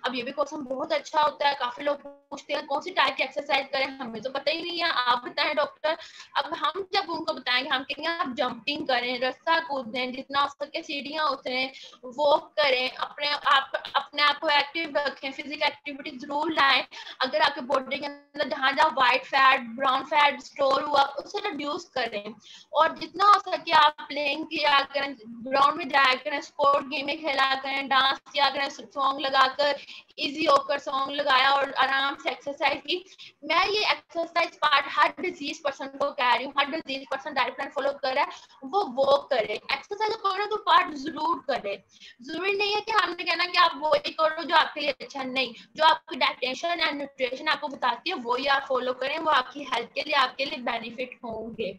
Speaker 2: अब ये भी क्वेश्चन बहुत अच्छा होता है, काफी लोग पूछते हैं कौन सी टाइप की एक्सरसाइज करें, हमें तो पता ही नहीं है, आप बताएं डॉक्टर। अब हम जब उनको बताएंगे, हम कहेंगे आप जंपिंग करें, रस्सा कूदें, जितना हो सके सीढ़ियां उतरें, वॉक करें, अपने आप को एक्टिव रखें, फिजिकल एक्टिविटी जरूर लाएं। अगर आपके बॉडी के अंदर जहां जहां white fat, brown fat store हुआ, उसे रिड्यूस करें, और जितना हो सके आप प्लेइंग किया करें, ग्राउंड में जाया करें, स्पोर्ट गेम में खेला करें, डांस किया करें, सॉन्ग लगाकर, इजी होकर सॉन्ग लगाया और आराम से एक्सरसाइज की। मैं ये एक्सरसाइज पार्ट हर डिजीज पर्सन को कह रही हूँ, हर disease person diet plan follow कर रहा है वो वॉक करे, एक्सरसाइज करो तो पार्ट जरूर करे। जरूरी नहीं है कि हमने कहना कि आप वो ही करो जो आपके लिए अच्छा, नहीं, जो आपकी डाइटेशन एंड न्यूट्रिशन आपको बताती है वो ही आप फॉलो करें, वो आपकी हेल्थ के लिए, आपके लिए बेनिफिट होंगे।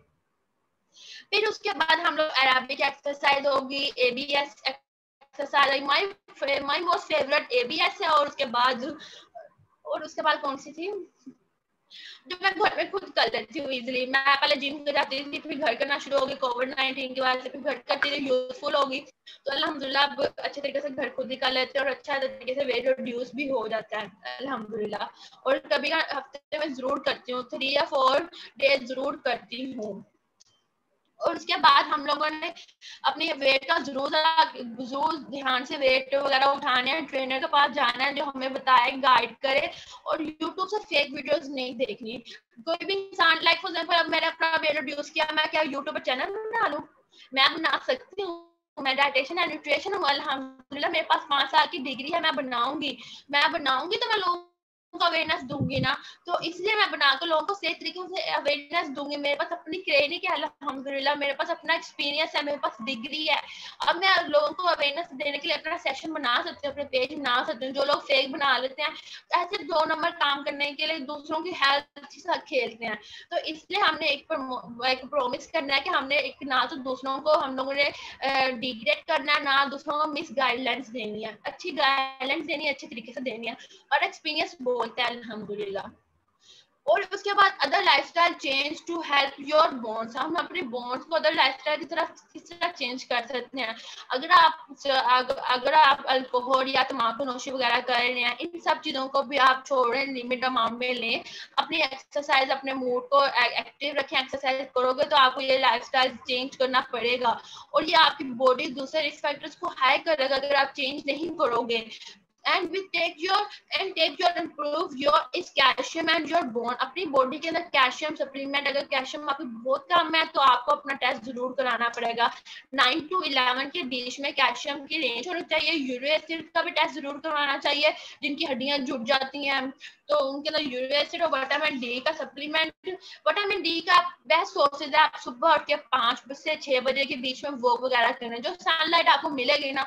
Speaker 2: फिर उसके बाद हम लोग एराबिक एक्सरसाइज होगी, ABS exercise, my most favourite ABS है, और उसके बाद कौन सी थी जो मैं घर में खुद कर लेती हूँ इजीली। मैं पहले जिम कर जाती थी, फिर घर करना शुरू होगी कोविड-19 की वजह से, फिर घर करती थी, यूजफुल होगी, तो अल्हम्दुलिल्लाह अब अच्छे तरीके से घर खुद ही कर लेते हैं और अच्छा तरीके से वेट रिड्यूस भी हो जाता है अल्हम्दुलिल्लाह। और कभी हफ्ते में जरूर करती हूँ, 3 या 4 डेज जरूर करती हूँ। और उसके बाद हम लोगों ने अपने वेट का जरूर ध्यान से वेट वगैरह उठाने हैं, ट्रेनर के पास जाना है जो हमें बताए, गाइड करे, और यूट्यूब से फेक वीडियोस नहीं देखनी। कोई भी इंसान, लाइक फॉर एग्जांपल, अब मैंने अपना वेट रिड्यूस किया, मैं क्या यूट्यूब पर चैनल बना लूं? मैं बना सकती हूँ, मैं डाइटिशियन एंड न्यूट्रिशन हूँ अल्हम्दुलिल्लाह, मेरे पास 5 साल की डिग्री है, मैं बनाऊंगी तो मैं लोगों को अवेयरनेस दूंगी ना, तो इसलिए मैं बनाकर लोगों को सही तरीके से अवेयरनेस दूंगी। मेरे पास अपनी क्लिनिक है अल्हम्दुलिल्लाह, मेरे पास अपना एक्सपीरियंस है, मेरे पास डिग्री है। अब मैं लोगों को अवेयरनेस देने के लिए अपना सेशन बना सकती हूँ, अपने पेज बना सकती हूँ। जो लोग फेक बना लेते हैं ऐसे 2 नंबर काम करने के लिए दूसरों की हेल्थ के साथ खेलते हैं, तो इसलिए हमने एक प्रॉमिस करना है कि हमने एक ना तो दूसरों को हम लोगों ने डिग्रेड करना है, ना दूसरों को मिस गाइडलाइंस देनी है, अच्छी गाइडलाइंस देनी है, अच्छे तरीके से देनी है, और एक्सपीरियंस बोलते हैं अल्हम्दुलिल्लाह। और उसके बाद other lifestyle change to help your bones, हम अपने बोन्स को अदर लाइफस्टाइल की तरफ किस तरह चेंज कर सकते हैं। अगर आप अल्कोहल या तम्बाकू नोशी वगैरह कर रहे हैं, इन सब चीजों को भी आप छोड़ें, लिमिट अमाउंट में लें, अपनी एक्सरसाइज, अपने मूड को एक्टिव रखें, एक्सरसाइज करोगे तो आपको ये लाइफस्टाइल चेंज करना पड़ेगा, और ये आपकी बॉडी दूसरे रिस्क फैक्टर्स को हाई करेगा अगर आप चेंज नहीं करोगे। and we take your improve your is calcium and your bone, अपनी बॉडी के अंदर कैल्शियम सप्लीमेंट, अगर कैल्शियम आपकी बहुत कम है तो आपको अपना टेस्ट जरूर कराना पड़ेगा। 9 to 11 के बीच में कैल्शियम की रेंज होनी चाहिए। यूरिक एसिड का भी टेस्ट जरूर करवाना चाहिए, जिनकी हड्डियां जुट जाती हैं तो उनके अंदर यूरिक एसिड और विटामिन डी का सप्लीमेंट। विटामिन डी का बेस्ट सोर्सेज है, आप सुबह उठ के 5 से 6 बजे के बीच में वॉक वगैरह करना, जो सनलाइट आपको मिलेगी ना,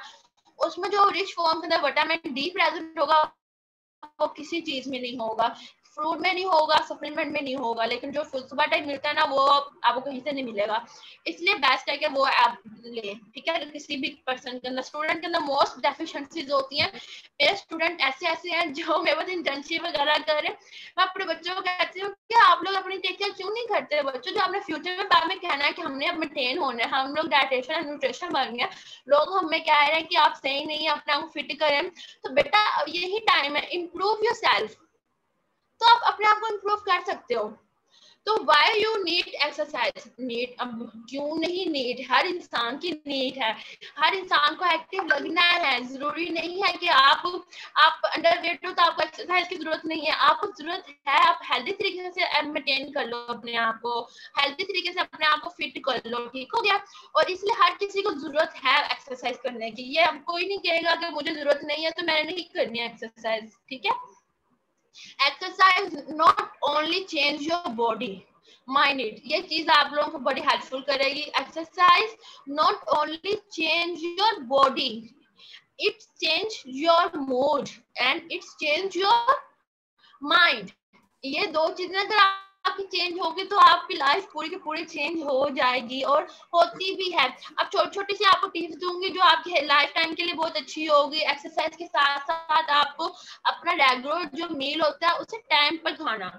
Speaker 2: उसमें जो रिच फॉर्म के अंदर विटामिन डी प्रेजेंट होगा वो किसी चीज में नहीं होगा, फ्रूट में नहीं होगा, सप्लीमेंट में नहीं होगा, लेकिन जो सुबह टाइम मिलता है ना वो आपको कहीं से नहीं मिलेगा। इसलिए बेस्ट है कि वो आप ले, ठीक है। किसी भी पर्सन के अंदर, स्टूडेंट के अंदर मोस्ट डेफिशिएंसीज होती हैं। मेरे स्टूडेंट ऐसे हैं जो मेरे पास इंटर्नशिप वगैरह कर, मैं अपने बच्चों को कहती हूँ कि आप लोग अपनी टेक केयर क्यों नहीं करते बच्चों, जो आपने फ्यूचर में बाद में कहना है कि हमने अब मेंटेन होना है, हम लोग डाइटिशियन एंड न्यूट्रिशन बन गए, लोग हमें कह रहे हैं कि आप सही नहीं है, अपने आप को फिट करें, तो बेटा यही टाइम है, इम्प्रूव योर सेल्फ, तो आप अपने आप को इम्प्रूव कर सकते हो। तो why you need exercise, need अब क्यों नहीं नीड, हर इंसान की नीड है, हर इंसान को एक्टिव लगना है। जरूरी नहीं है कि आप अंडर वेट हो तो आपको एक्सरसाइज की जरूरत नहीं है, आपको जरूरत है आप हेल्दी तरीके से मेंटेन कर लो, अपने आप को हेल्दी तरीके से अपने आप को फिट कर लो, ठीक हो गया। और इसलिए हर किसी को जरूरत है एक्सरसाइज करने की, ये अब कोई नहीं कहेगा कि मुझे जरूरत नहीं है तो मैंने नहीं करनी है एक्सरसाइज, ठीक है। Exercise not only change your body mind it, ये चीज आप लोगों को बड़ी हेल्पफुल करेगी। Exercise not only change your body, it's change your mood and it's change your mind. ये दो चीजें अगर आपकी चेंज होगी तो आपकी लाइफ पूरी की पूरी चेंज हो जाएगी, और होती भी है। अब छोटी छोटी सी आपको टिप्स दूंगी जो आपकी लाइफ टाइम के लिए बहुत अच्छी होगी। एक्सरसाइज के साथ साथ आपको अपना रेगुलर जो मील होता है उसे टाइम पर खाना।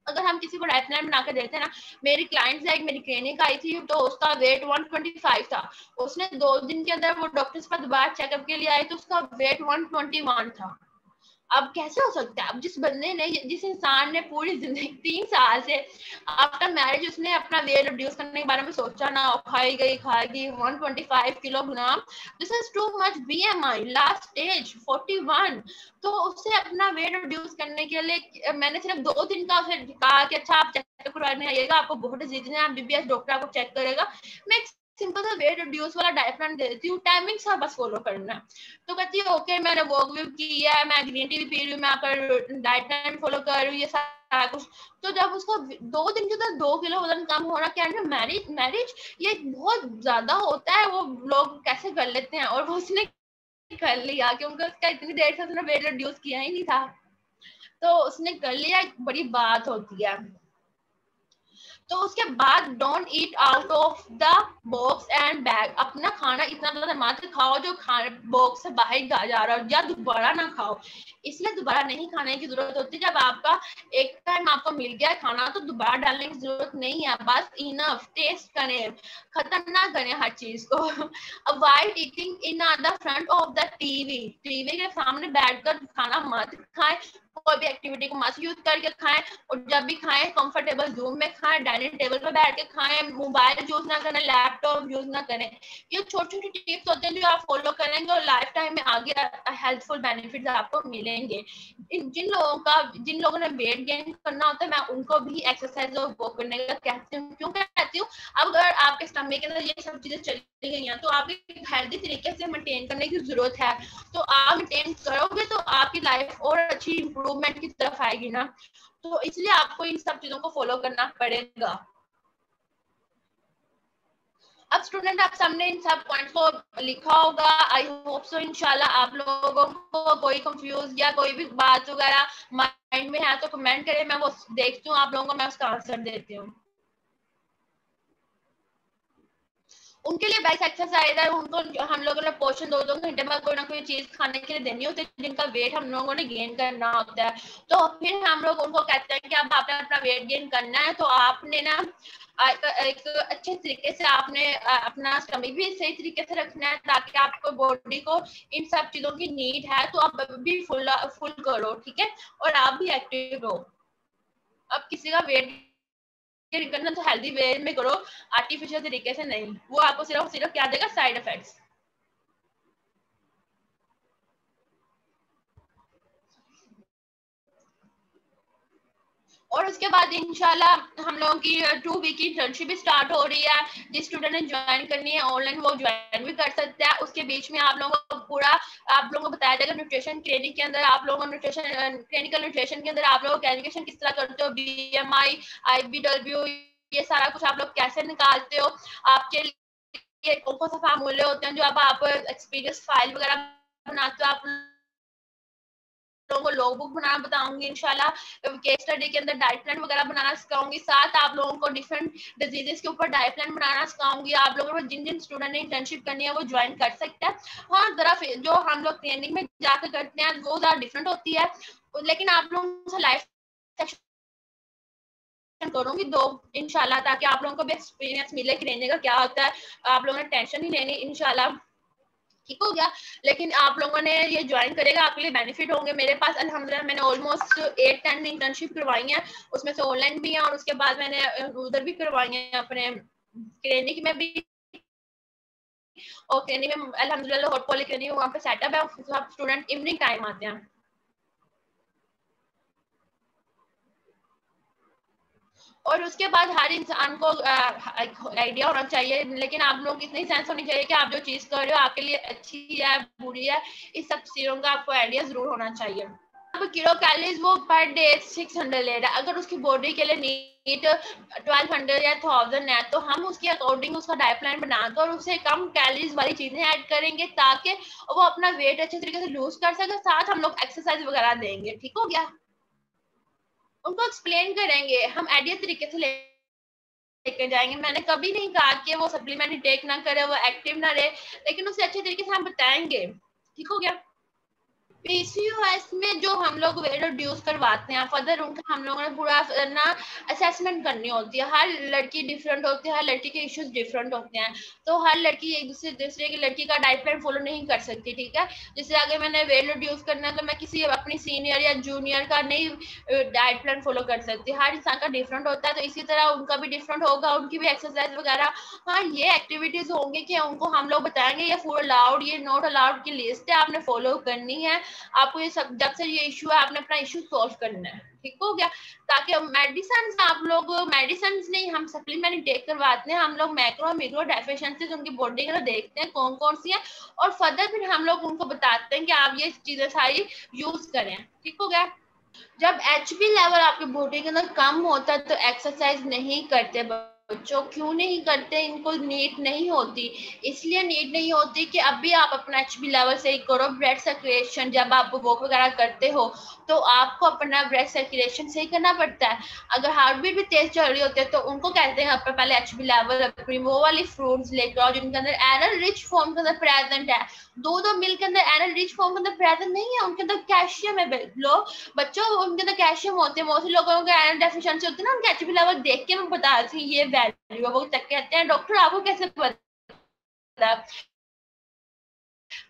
Speaker 2: अगर हम किसी को डाइट प्लान बना कर देते हैं ना, मेरी क्लाइंट से एक मेरी क्लिनिक आई थी तो उसका वेट 125 था, उसने 2 दिन के अंदर वो डॉक्टर के पास दोबारा चेकअप के लिए आई तो उसका वेट 121 था। अब कैसे हो सकता है? अब जिस बंदे ने, जिस इंसान ने पूरी जिंदगी 3 साल से आफ्टर मैरिज उसने अपना वेट रिड्यूस करने के बारे में सोचा ना, खाएगी 125 kilogram, this is too much BMI, last stage 41। तो उससे अपना वेट रिड्यूस करने के लिए मैंने सिर्फ 2 दिन का उसे कहा कि अच्छा आप चेकअप करवाने आइएगा, आपको बहुत डिजीज है, एमबीबीएस डॉक्टर आपको चेक करेगा, मैं सिंपल सा वेट रिड्यूस वाला डाइट प्लान दे देती हूँ, टाइमिंग सा बस फॉलो करना। तो कहती है ओके, मैंने वॉक भी किया है, मैं ग्रीन टी भी पी रही हूँ, मैं आपका डाइट प्लान फॉलो कर रही हूँ, ये सारा कुछ। तो जब उसको 2 दिन के अंदर 2 किलो वजन कम होना, क्या है मैरिज ये बहुत ज्यादा होता है, वो लोग कैसे कर लेते हैं, और वो उसने कर लिया क्योंकि उसका इतनी देर से उसने वेट रिड्यूस किया ही नहीं था, तो उसने कर लिया, एक बड़ी बात होती है। तो उसके बाद don't eat out of the box and bag. अपना खाना इतना ज्यादा मत खाओ जो खाना बॉक्स से बाहर जा रहा हो, या दोबारा ना खाओ। इसलिए दोबारा नहीं खाने की जरूरत होती। जब आपका एक टाइम आपको मिल गया खाना तो दोबारा डालने की जरूरत नहीं है। बस इनफ, टेस्ट करें, खत्म ना करें हर चीज को। Avoid eating in the front of the TV. TV के सामने बैठकर खाना मत खाएं। कोई भी एक्टिविटी को मत यूज करके खाएं, और जब भी खाएं कंफर्टेबल रूम में खाएं, डाइनिंग टेबल पर बैठ के खाएं, मोबाइल यूज ना करें, लैपटॉप यूज ना करें। ये छोटी छोटी टिप्स होते हैं जो आप फॉलो करेंगे और लाइफ टाइम में आगे हेल्पफुल बेनिफिट्स आपको मिलेंगे। जिन लोगों ने वेट गेन करना होता है, मैं उनको भी एक्सरसाइज और वॉक करने का कहती हूँ। क्यों कहती हूँ? अब अगर आपके स्टमक के अंदर ये सब चीजें चली गई हैं तो आपको हेल्दी तरीके से मेंटेन करने की जरूरत है। तो आप मेंटेन करोगे तो आपकी लाइफ और अच्छी इंप्रूवमेंट की तरफ आएगी ना। तो इसलिए आपको इन सब चीजों को फॉलो करना पड़ेगा। अब स्टूडेंट, आप सामने इन सब पॉइंट्स को लिखा होगा। आई होप सो इंशाल्लाह आप लोगों को कोई कंफ्यूज या कोई भी बात वगैरह माइंड में है तो कमेंट करें, मैं वो देखती हूँ आप लोगों को, मैं उसका आंसर देती हूँ। उनके लिए बेस्ट एक्सरसाइज है, उनको हम लोगों ने पोर्शन 2-2 घंटे में कोई ना कोई चीज खाने के लिए देनी होती है, जिनका वेट हम लोगों ने गेन करना होता है। तो फिर हम लोग उनको कहते हैं कि अब आपने अपना वेट गेन करना है तो आपने ना एक अच्छे तरीके से आपने अपना स्टमक भी सही तरीके से रखना है, ताकि आपको बॉडी को इन सब चीजों की नीड है तो आप भी फुल करो, ठीक है, और आप भी एक्टिव रहो। अब किसी का वेट करना तो हेल्दी वे में करो, आर्टिफिशियल तरीके से नहीं। वो आपको सिर्फ क्या देगा? Side effects. और उसके बाद इंशाल्लाह हम लोगों की 2 वीक की इंटर्नशिप भी स्टार्ट हो रही है। जिस स्टूडेंट ने ज्वाइन करनी है ऑनलाइन वो ज्वाइन भी कर सकता है। उसके बीच में आप लोगों को पूरा आप लोगों को बताया जाएगा न्यूट्रिशन ट्रेनिंग के अंदर, आप लोगों न्यूट्रिशन क्लिनिकल न्यूट्रिशन के अंदर आप लोग कैलकुलेशन किस तरह करते हो, BMI, IBW, ये सारा कुछ आप लोग कैसे निकालते हो, आपके लिए कौन कौन सा फार्मूले होते हैं जो अब आप एक्सपीरियंस फाइल वगैरह बनाते हो, आप लोगों को लॉग बुक बनाना बताऊंगी इंशाल्लाह। केस स्टडी के अंदर डाइट प्लान वगैरह बनाना सिखाऊंगी, साथ आप लोगों को डिफरेंट डिजीजेस के ऊपर डाइट प्लान बनाना सिखाऊंगी। आप लोगों को जिन जिन स्टूडेंट ने इंटर्नशिप करनी है वो ज्वाइन कर सकते हैं। हाँ, जरा जो हम लोग ट्रेनिंग में जाकर करते हैं वो जरा डिफरेंट होती है, लेकिन आप लोगों से लाइफ करूंगी 2 इंशाल्लाह, ताकि आप लोगों को भी एक्सपीरियंस मिले कि रहने का क्या होता है। आप लोगों ने टेंशन ही लेनी इंशाल्लाह, ठीक हो गया। लेकिन आप लोगों ने ये ज्वाइन करेगा, आपके लिए बेनिफिट होंगे। मेरे पास अल्हम्दुलिल्लाह मैंने ऑलमोस्ट 8-10 इंटर्नशिप करवाई है, उसमें से ऑनलाइन भी है और उसके बाद मैंने उधर भी करवाई है अपने क्लिनिक में भी, और क्लिनिक में अल्हम्दुलिल्लाह हॉट पॉली क्लिनिक वहाँ पे सेटअप है, सब स्टूडेंट इवनिंग टाइम आते हैं। और उसके बाद हर इंसान को आइडिया होना चाहिए, लेकिन आप लोगों की इतनी सेंस होनी चाहिए कि आप जो चीज कर रहे हो आपके लिए अच्छी है बुरी है, इस सब चीजों का आपको आइडिया जरूर होना चाहिए। अब किलो कैलोरीज वो पर डे 600 ले रहा है, अगर उसकी बॉडी के लिए नीड 1200 या 1000 है तो हम उसके अकॉर्डिंग उसका डाइट प्लान बनाकर उसे कम कैलोरीज वाली चीजें ऐड करेंगे ताकि वो अपना वेट अच्छे तरीके से लूज कर सके। साथ हम लोग एक्सरसाइज वगैरह देंगे, ठीक हो गया। उनको एक्सप्लेन करेंगे, हम आइडिया तरीके से लेके जाएंगे। मैंने कभी नहीं कहा कि वो सप्लीमेंट टेक ना करे, वो एक्टिव ना रहे, लेकिन उसे अच्छे तरीके से हम बताएंगे, ठीक हो गया। पीसीओएस में जो हम लोग वेट रिड्यूस करवाते हैं फर्दर उनका हम लोगों ने पूरा ना असेसमेंट करनी होती है। हर लड़की डिफरेंट होती है, हर लड़की के इश्यूज डिफरेंट होते हैं, तो हर लड़की एक दूसरे की लड़की का डाइट प्लान फॉलो नहीं कर सकती, ठीक है। जैसे अगर मैंने वेट रिड्यूस करना है तो मैं किसी अपनी सीनियर या जूनियर का नहीं डाइट प्लान फॉलो कर सकती, हर इंसान का डिफरेंट होता है। तो इसी तरह उनका भी डिफरेंट होगा, उनकी भी एक्सरसाइज वगैरह, हाँ ये एक्टिविटीज होंगी कि उनको हम लोग बताएंगे ये फूड अलाउड ये नॉट अलाउड की लिस्ट है, आपने फॉलो करनी है। आपको ये सब जब से ये इशू है आपने अपना इशू सॉल्व करना है, ठीक हो गया। ताकि मेडिसिन आप लोग मेडिसिन नहीं हम सप्लीमेंट टेक करवाते हैं, हम लोग मैक्रो मिक्रो डेफिशिएंसीज उनकी बॉडी के देखते हैं कौन कौन सी है, और फर्दर फिर हम लोग उनको बताते हैं कि आप ये चीजें सारी यूज करें, ठीक हो गया। जब HB लेवल आपकी बॉडी के अंदर कम होता है तो एक्सरसाइज नहीं करते बच्चों क्यों नहीं करते, इनको नीड नहीं होती। इसलिए नीड नहीं होती कि अभी आप अपना एचबी लेवल सही करो। ब्लड सर्कुलेशन जब आप वॉक वगैरह करते हो तो आपको अपना ब्लड सर्कुलेशन सही करना पड़ता है। अगर हार्ट बीट भी तेज चल रही होती है तो उनको कहते हैं अपना पहले एचबी लेवल अपनी वो वाली फ्रूट्स लेकर आओ जिनके अंदर आयरन रिच फॉर्म के अंदर प्रेजेंट है। दूध और मिल्क के अंदर आयरन रिच फॉर्म के अंदर प्रेजेंट नहीं है, उनके अंदर कैल्शियम है। लो बच्चों उनके अंदर कैल्शियम होते हैं, मोस्टली लोगों को आयरन डेफिशिएंसी होती है ना, उनके एचबी लेवल देख के मैं बता रही थी ये वैल्यू है। वो तक कहते हैं डॉक्टर आपको कैसे पता।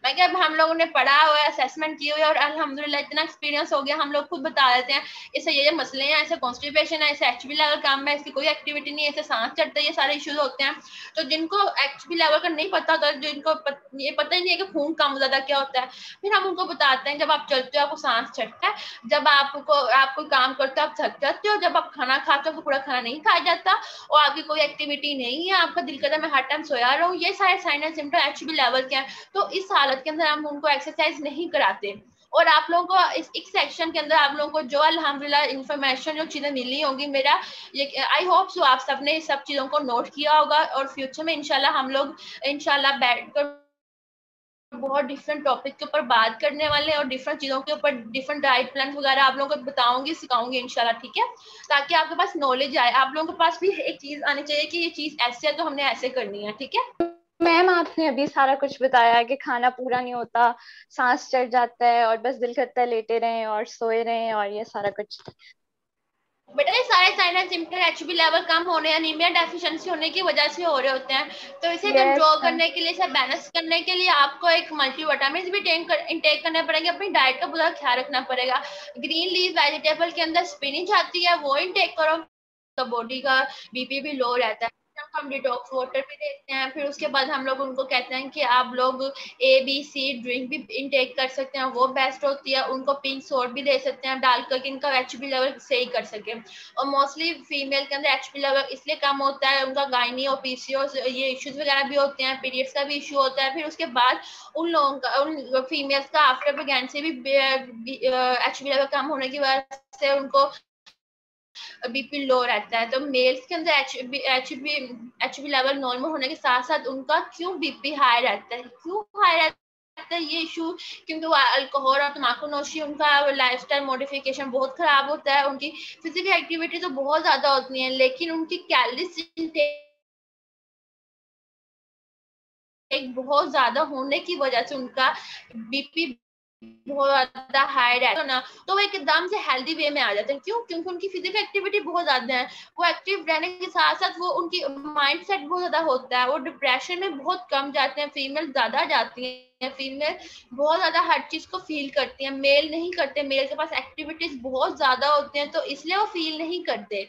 Speaker 2: मैं क्या हम लोगों ने पढ़ा हुआ है, असेसमेंट की हुई है और अल्हम्दुलिल्लाह इतना एक्सपीरियंस हो गया, हम लोग खुद बता देते हैं इससे ये मसले हैं, ऐसे कॉन्स्टिपेशन है, ऐसे एचबी लेवल कम है, इसकी कोई एक्टिविटी नहीं है, ऐसे सांस चढ़ता है, ये सारे इश्यूज होते हैं। तो जिनको एचबी लेवल का नहीं पता होता, जिनको ये पता ही नहीं है कि खून कम ज्यादा क्या होता है, फिर हम उनको बताते हैं जब आप चलते हो आपको सांस चढ़ता है, जब आप कोई काम करते हो आप थक जाते हो, जब आप खाना खाते हो तो पूरा खाना नहीं खाया जाता और आपकी कोई एक्टिविटी नहीं है, आपका दिल करता है मैं हर टाइम सोया रहूं, ये सारे sign and symptom HB level के हैं। तो इस हालत के अंदर हम उनको एक्सरसाइज नहीं कराते। और आप लोगों को इस एक सेक्शन के अंदर आप लोगों को जो अल्हम्दुलिल्लाह इंफॉर्मेशन जो चीजें मिली होंगी, मेरा ये आई होप सो आप सबने इस सब चीजों को नोट किया होगा और फ्यूचर में इंशाल्लाह हम लोग इंशाल्लाह बैठकर बहुत डिफरेंट टॉपिक के ऊपर बात करने वाले हैं और डिफरेंट चीजों के ऊपर डिफरेंट डाइट प्लान वगैरह आप लोगों को बताऊंगी सिखाऊंगी इंशाल्लाह, ठीक है, ताकि आपके पास नॉलेज आए। आप लोगों के पास भी एक चीज आनी चाहिए कि ये चीज ऐसे है तो हमने ऐसे करनी है, ठीक है।
Speaker 3: मैम आपने अभी सारा कुछ बताया कि खाना पूरा नहीं होता, सांस चढ़ जाता है और बस दिल करता है लेटे रहें और सोए रहें और ये सारा कुछ।
Speaker 2: बेटा ये सारे sign and symptom HB level कम होने, अनीमिया डेफिशिएंसी होने की वजह से हो रहे होते हैं। तो इसे कंट्रोल करने के लिए, इसे बैलेंस करने के लिए आपको एक मल्टीविटामिन भी इंटेक करने पड़ेंगे, अपनी डाइट का पूरा ख्याल रखना पड़ेगा। ग्रीन लीफ वेजिटेबल के अंदर स्पिनिच आती है, वो इंटेक करो, तो बॉडी का बीपी भी लो रहता है। हम डिटॉक्स वाटर भी देते हैं। फिर उसके बाद हम लोग उनको कहते हैं कि आप लोग ABC ड्रिंक भी इनटेक कर सकते हैं, वो बेस्ट होती है। उनको पिंक सोड भी दे सकते हैं डालकर कि इनका एचबी लेवल सही कर सके। और मोस्टली फीमेल के अंदर एचबी लेवल इसलिए कम होता है, उनका गायनी और PCOS ये इश्यूज वगैरह भी होते हैं, पीरियड्स का भी इशू होता है। फिर उसके बाद उन लोगों का, उन फीमेल्स का आफ्टर प्रेगनेंसी भी एचबी लेवल कम होने की वजह से उनको बीपी लो रहता है। तो मेल्स के अंदर एचबी लेवल नॉर्मल होने के साथ साथ उनका क्यों बीपी हाई रहता है, क्यों हाई रहता है ये इशू, क्योंकि वो अल्कोहल और तम्बाकू नोशी, उनका लाइफस्टाइल मॉडिफिकेशन बहुत खराब होता है, उनकी फिजिकल एक्टिविटी तो बहुत ज्यादा होती है लेकिन उनकी कैलोरीज इंटेक बहुत ज्यादा होने की वजह से उनका बीपी बहुत ज्यादा हाई रहता है ना, तो वो एकदम से हेल्दी वे में आ जाते हैं। क्यों? क्योंकि उनकी फिजिकल एक्टिविटी बहुत ज्यादा है, वो एक्टिव रहने के साथ साथ वो उनकी माइंड सेट बहुत ज्यादा होता है, वो डिप्रेशन में बहुत कम जाते हैं। फीमेल ज्यादा जाती हैं, फीमेल बहुत ज्यादा हर चीज को फील करती हैं, मेल नहीं करते, मेल के पास एक्टिविटीज बहुत ज्यादा होती हैं तो इसलिए वो फील नहीं करते।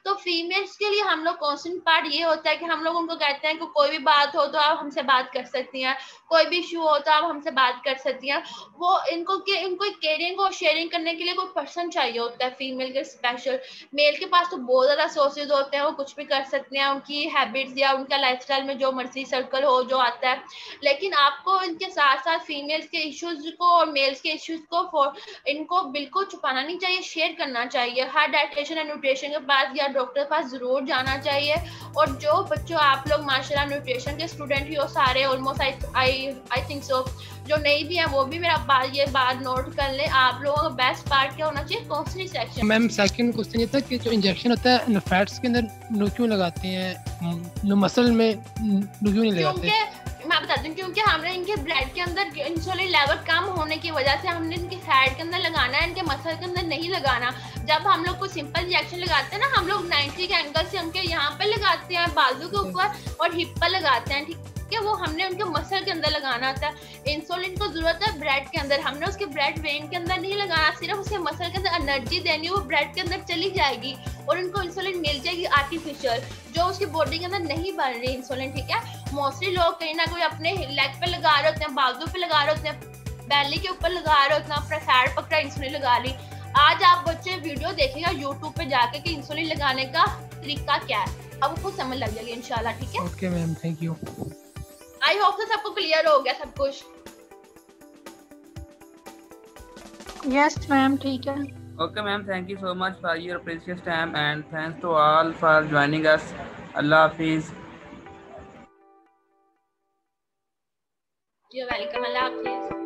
Speaker 2: तो फीमेल्स के लिए हम लोग कॉन्स्टेंट पार्ट ये होता है कि हम लोग उनको कहते हैं कि कोई भी बात हो तो आप हमसे बात कर सकती हैं, कोई भी इशू हो तो आप हमसे बात कर सकती हैं। वो इनको केयरिंग और शेयरिंग करने के लिए कोई पर्सन चाहिए होता है फीमेल के स्पेशल। मेल के पास तो बहुत ज्यादा सोर्सेज होते हैं, वो कुछ भी कर सकते हैं, उनकी हैबिट्स या उनका लाइफस्टाइल में जो मर्जी सर्कल हो जो आता है। लेकिन आपको इनके साथ साथ फीमेल्स के इश्यूज को और मेल्स के इश्यूज को इनको बिल्कुल छुपाना नहीं चाहिए, शेयर करना चाहिए। हर डाइटिशियन एंड न्यूट्रिशन के पास या डॉक्टर के पास जरूर जाना चाहिए। और जो बच्चों आप लोग माशाल्लाह न्यूट्रिशन के स्टूडेंट ही हो सारे ऑलमोस्ट, आई थिंक सो, जो नहीं भी है वो भी मेरा ये बात नोट कर ले। आप लोगों का बेस्ट पार्ट क्या होना चाहिए? कौन सी सेक्शन?
Speaker 4: मैम सेकंड क्वेश्चन ये था कि जो इंजेक्शन होता है फैट्स के अंदर क्यों लगाते हैं, मसल में क्यों नहीं लगाते?
Speaker 2: मैं बताती हूँ क्योंकि हमने इनके ब्लड के अंदर इंसुलिन लेवल कम होने की वजह से हमने इनके फैट के अंदर लगाना है, इनके मसल के अंदर नहीं लगाना। जब हम लोग कोई सिंपल इंजेक्शन लगाते हैं ना, हम लोग 90 के एंगल से उनके यहाँ पे लगाते हैं, बाजू के ऊपर और हिप पर लगाते हैं, ठीक है। वो हमने उनके मसल के अंदर लगाना होता है। इंसुलिन को जरूरत है ब्रेड के अंदर, हमने उसके ब्रेड वेन के अंदर नहीं लगाना, सिर्फ उसके मसल के अंदर एनर्जी देनी, वो ब्रेड के अंदर चली जाएगी और उनको इंसुलिन मिल जाएगी आर्टिफिशियल, जो उसकी बॉडी के अंदर नहीं बन रही इंसुलिन, ठीक है। मोस्टली लोग कहीं ना कोई अपने लेग पे लगा रहे होते हैं, बाजू पे लगा रहे होते हैं, बैली के ऊपर लगा रहे होते हैं, अपना फैट पकड़ा इंसुलिन लगा ली। आज आप बच्चे वीडियो देखेगा यूट्यूब पे जाके कि इंसुलिन लगाने का तरीका क्या है, अब आपको समझ लग जाएगी इंशाल्लाह, ठीक है।
Speaker 4: Okay ma'am, thank you.
Speaker 2: I hope कि सबको क्लियर हो गया सब कुछ।
Speaker 3: यस मैम, ठीक है।
Speaker 5: Okay, ma'am. Thank you so much for your precious time, and thanks to all for joining us. अल्लाह हाफिज़।
Speaker 2: यू वेलकम, अल्लाह हाफिज़।